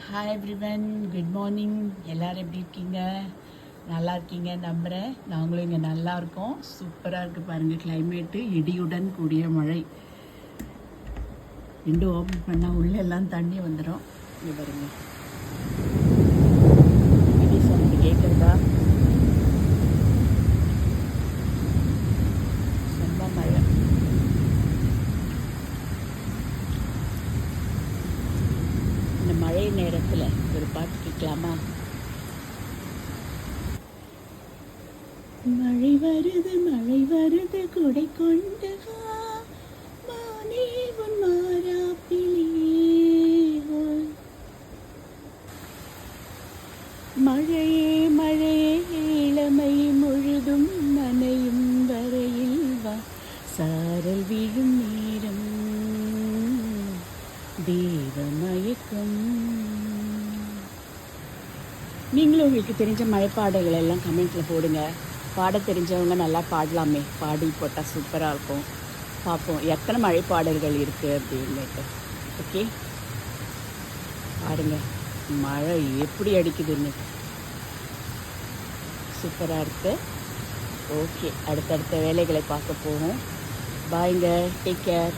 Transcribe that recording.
Hi everyone, good morning. எல்லோரும் எப்படி இருக்கீங்க? நல்லா இருக்கீங்க நம்புகிறேன். நாங்களும் இங்கே நல்லா இருக்கோம். சூப்பராக இருக்குது பாருங்கள் கிளைமேட்டு. இடியுடன் கூடிய மழை. விண்டோ ஓப்பன் பண்ணால் உள்ளே எல்லாம் தண்ணி வந்துடும். இங்கே பாருங்க, இடி சவுண்டு கேட்குறதா? ரொம்ப மழை. இந்த மழை நேரத்தில் ஒரு பாட்டு கேட்கலாமா? மழை வருது குடை கொண்டு வா, மானே உன் மாறாப்பிலே. மழையே மழையே இளமை முழுதும் நனையும் வரையில் வா, சாரல் விழும் நேரம் தேவமயக்கம். நீங்களும் உங்களுக்கு தெரிஞ்ச மழைப்பாடல்கள் எல்லாம் கமெண்ட்டில் போடுங்க. பாட தெரிஞ்சவங்க நல்லா பாடலாமே, பாடி போட்டால் சூப்பராக இருக்கும். பார்ப்போம் எத்தனை மழைப்பாடல்கள் இருக்குது அப்படின்னுட்டு. ஓகே, பாருங்க மழை எப்படி அடிக்குதுன்னு. சூப்பராக இருக்குது. ஓகே, அடுத்தடுத்த வேலைகளை பார்க்க போவோம். பாய்ங்க, டேக் கேர்.